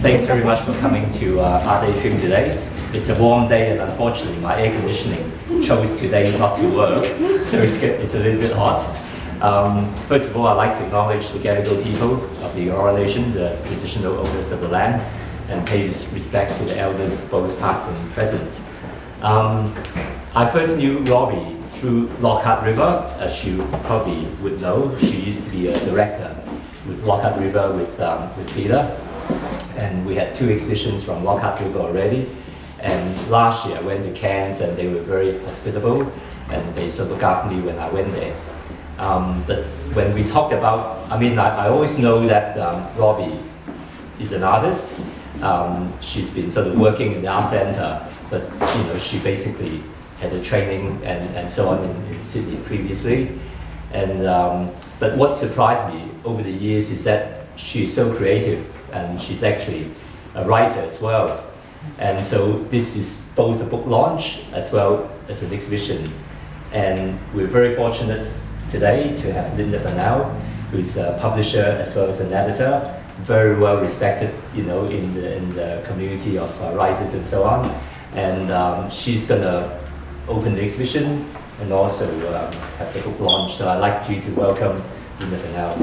Thanks very much for coming to Art Atrium today. It's a warm day and unfortunately my air conditioning chose today not to work, so it's a little bit hot. First of all, I'd like to acknowledge the Gadigal people of the Eora Nation, the traditional owners of the land, and pay respect to the elders both past and present. I first knew Robbi through Lockhart River, as you probably would know. She used to be a director with Lockhart River with Peter, and we had 2 exhibitions from Lockhart River already. And last year I went to Cairns and they were very hospitable and they sort of looked after me when I went there. But when we talked about, I always know that Robbi is an artist. She's been sort of working in the art centre, but she basically had a training and so on in Sydney previously. And but what surprised me over the years is that she's so creative and she's actually a writer as well. And so this is both a book launch as well as an exhibition. And we're very fortunate today to have Linda Funnell, who's a publisher as well as an editor, very well respected, in the community of writers and so on. And she's gonna open the exhibition and also have the book launch. So I'd like you to welcome Linda Funnell.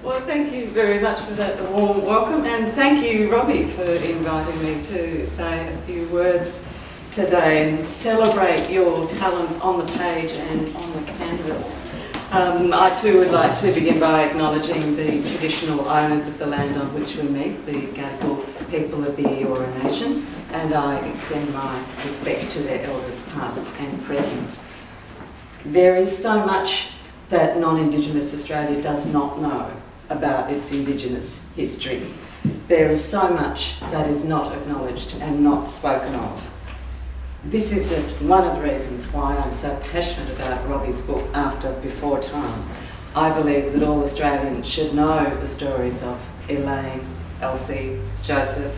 Well, thank you very much for that warm welcome, and thank you, Robbi, for inviting me to say a few words today and celebrate your talents on the page and on the canvas. I too would like to begin by acknowledging the traditional owners of the land on which we meet, the Gadigal people of the Eora Nation, and I extend my respect to their elders past and present. There is so much that non-Indigenous Australia does not know about its Indigenous history. There is so much that is not acknowledged and not spoken of. This is just one of the reasons why I'm so passionate about Robbi's book, After Before Time. I believe that all Australians should know the stories of Elaine, Elsie, Joseph,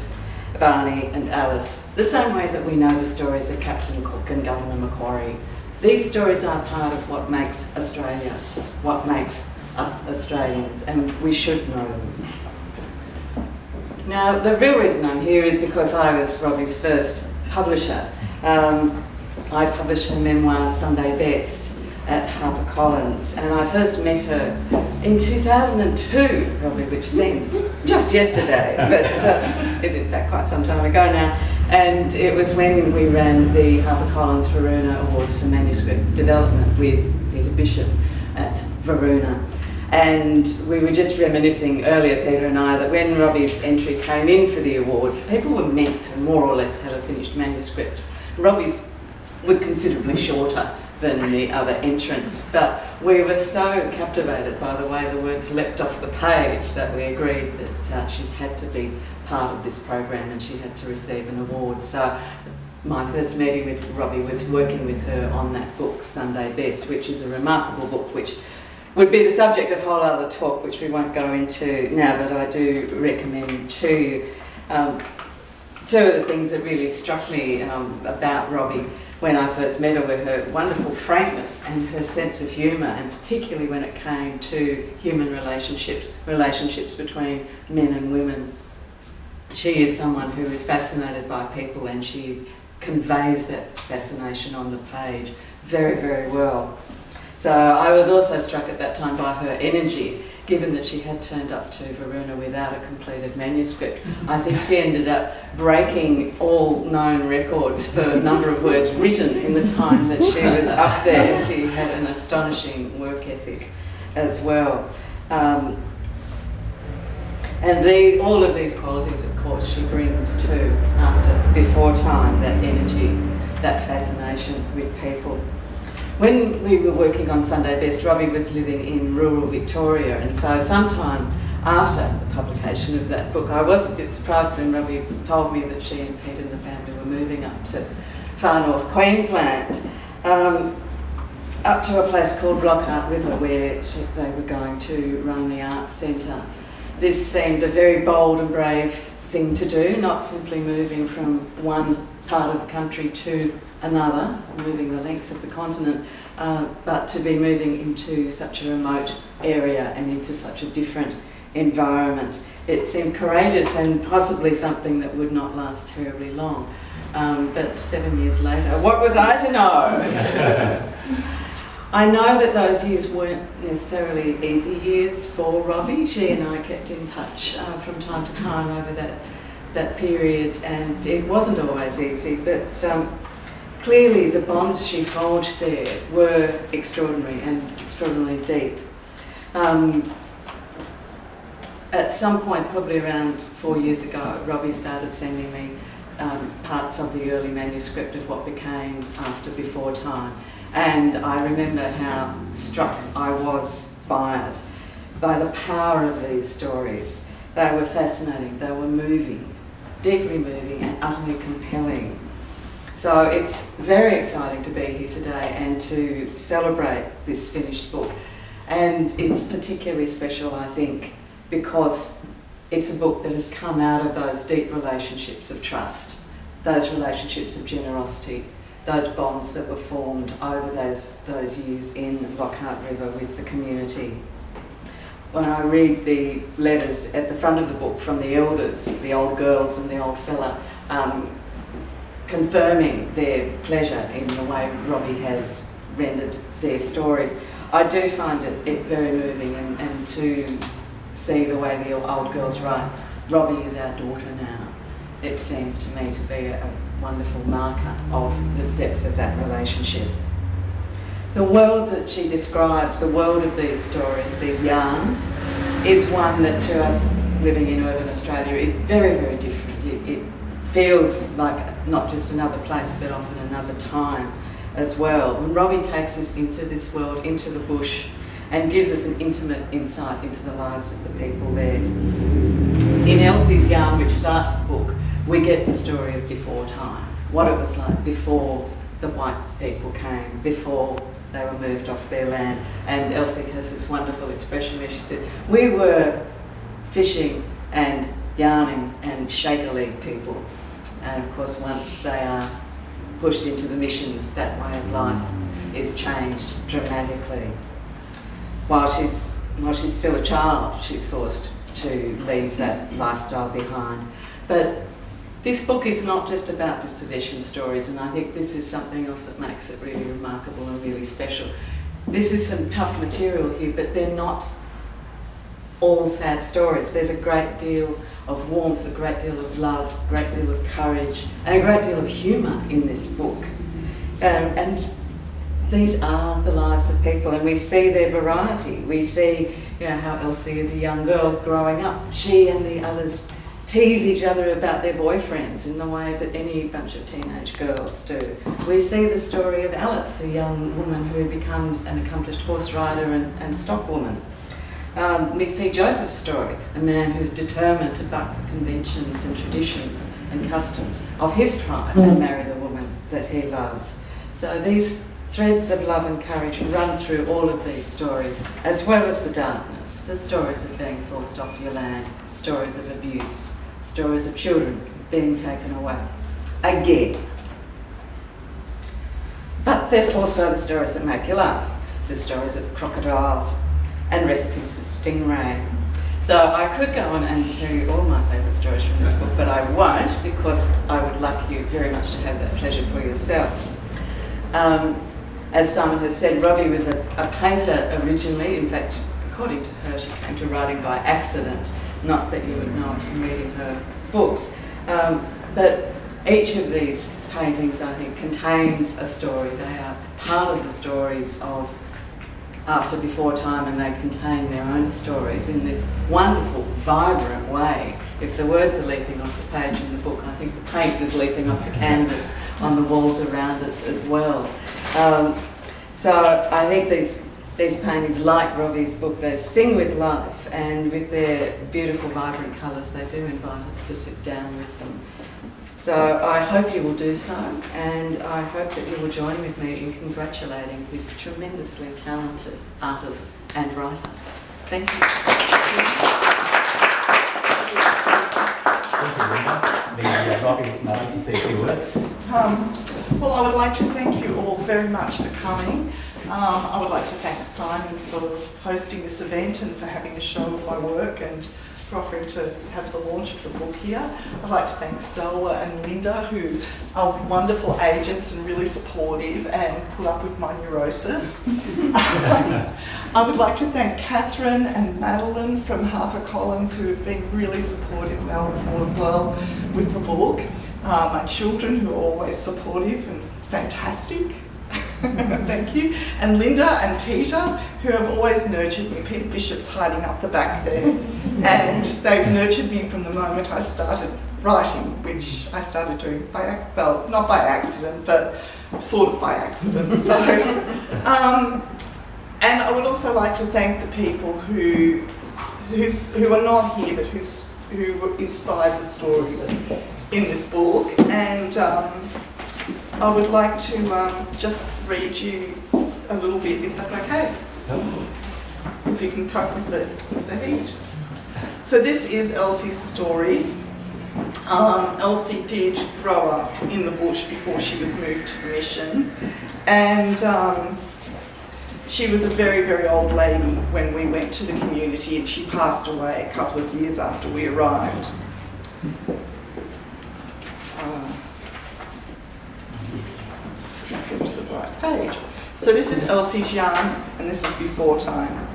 Barney and Alice, the same way that we know the stories of Captain Cook and Governor Macquarie. These stories are part of what makes Australia, what makes us Australians, and we should know them. Now, the real reason I'm here is because I was Robbi's first publisher. I published her memoir, Sunday Best, at HarperCollins, and I first met her in 2002, Robbi, which seems just yesterday, but is in fact quite some time ago now. And it was when we ran the HarperCollins Varuna Awards for Manuscript Development with Peter Bishop at Varuna. And we were just reminiscing earlier, Peter and I, that when Robbi's entry came in for the awards, people were meant to more or less have a finished manuscript. Robbi's was considerably shorter than the other entrants, but we were so captivated by the way the words leapt off the page that we agreed that she had to be part of this program and she had to receive an award. So my first meeting with Robbi was working with her on that book, Sunday Best, which is a remarkable book which would be the subject of a whole other talk, which we won't go into now, but I do recommend to you. Two of the things that really struck me about Robbi when I first met her were her wonderful frankness and her sense of humour, and particularly when it came to human relationships between men and women. She is someone who is fascinated by people, and she conveys that fascination on the page very, very well. So I was also struck at that time by her energy, given that she had turned up to Varuna without a completed manuscript. I think she ended up breaking all known records for a number of words written in the time that she was up there. She had an astonishing work ethic as well. And all of these qualities, of course, she brings to After Before Time, that energy, that fascination with people. When we were working on Sunday Best, Robbi was living in rural Victoria, and so sometime after the publication of that book, I was a bit surprised when Robbi told me that she and Pete and the family were moving up to far north Queensland, up to a place called Lockhart River, where they were going to run the art centre. This seemed a very bold and brave thing to do, not simply moving from one part of the country to another, moving the length of the continent, but to be moving into such a remote area and into such a different environment. It seemed courageous and possibly something that would not last terribly long. But 7 years later, what was I to know? I know that those years weren't necessarily easy years for Robbi. She and I kept in touch from time to time over that period, and it wasn't always easy, but clearly the bonds she forged there were extraordinary and extraordinarily deep. At some point, probably around 4 years ago, Robbi started sending me parts of the early manuscript of what became After Before Time. And I remember how struck I was by it, by the power of these stories. They were fascinating, they were moving, deeply moving and utterly compelling. So it's very exciting to be here today and to celebrate this finished book. And it's particularly special, I think, because it's a book that has come out of those deep relationships of trust, those relationships of generosity, those bonds that were formed over those years in Lockhart River with the community. When I read the letters at the front of the book from the elders, the old girls and the old fella, confirming their pleasure in the way Robbi has rendered their stories, I do find it very moving, and to see the way the old girls write, Robbi is our daughter now. It seems to me to be a wonderful marker of the depth of that relationship. The world that she describes, the world of these stories, these yarns, is one that to us living in urban Australia is very, very different. It feels like not just another place, but often another time as well. And Robbi takes us into this world, into the bush, and gives us an intimate insight into the lives of the people there. In Elsie's yarn, which starts the book, we get the story of before time, what it was like before the white people came, before they were moved off their land. And Elsie has this wonderful expression where she said, we were fishing and yarning and shakily people. And of course, once they are pushed into the missions, that way of life is changed dramatically. While she's still a child, she's forced to leave that lifestyle behind. But this book is not just about dispossession stories, and I think this is something else that makes it really remarkable and really special. This is some tough material here, but they're not all sad stories. There's a great deal of warmth, a great deal of love, a great deal of courage, and a great deal of humour in this book. And these are the lives of people, and we see their variety. We see, you know, how Elsie is a young girl growing up. She and the others tease each other about their boyfriends in the way that any bunch of teenage girls do. We see the story of Alice, a young woman who becomes an accomplished horse rider and stockwoman. We see Joseph's story, a man who's determined to buck the conventions and traditions and customs of his tribe and marry the woman that he loves. So these threads of love and courage run through all of these stories, as well as the darkness, the stories of being forced off your land, stories of abuse, stories of children being taken away. Again. But there's also the stories that make you laugh, the stories of crocodiles and recipes for stingray. So I could go on and tell you all my favourite stories from this book, but I won't, because I would like you very much to have that pleasure for yourselves. As Simon has said, Robbi was a painter originally. In fact, according to her, she came to writing by accident, not that you would know from reading her books. But each of these paintings, I think, contains a story. They are part of the stories of After Before Time, and they contain their own stories in this wonderful, vibrant way. If the words are leaping off the page in the book, I think the paint is leaping off the canvas on the walls around us as well. So I think these paintings, like Robbi's book, they sing with life, and with their beautiful, vibrant colours, they do invite us to sit down with them. So I hope you will do so, and I hope that you will join with me in congratulating this tremendously talented artist and writer. Thank you. Thank you, Linda. Robbi would like to say a few words. Well, I would like to thank you all very much for coming. I would like to thank Simon for hosting this event and for having a show of my work and for offering to have the launch of the book here. I'd like to thank Selwa and Linda, who are wonderful agents and really supportive and put up with my neurosis. I would like to thank Catherine and Madeline from HarperCollins, who have been really supportive and helpful as well with the book. My children, who are always supportive and fantastic. Thank you. And Linda and Peter, who have always nurtured me. Peter Bishop's hiding up the back there. And they've nurtured me from the moment I started writing, which I started doing by, well, not by accident, but sort of by accident. So, and I would also like to thank the people who are not here, but who inspired the stories in this book. And I would like to just read you a little bit, if that's okay. If you can cope with the heat. So this is Elsie's story. Elsie did grow up in the bush before she was moved to the mission, and she was a very, very old lady when we went to the community, and she passed away a couple of years after we arrived. Go to the right page. So this is Elsie's yarn, and this is before time.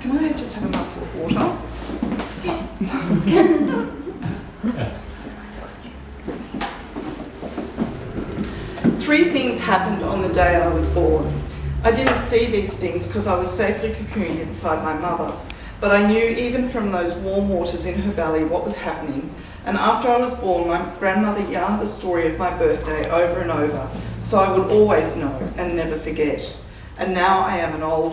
Can I just have a mouthful of water? Three things happened on the day I was born. I didn't see these things because I was safely cocooned inside my mother, but I knew even from those warm waters in her belly what was happening. And after I was born, my grandmother yarned the story of my birthday over and over, so I would always know and never forget. And now I am an old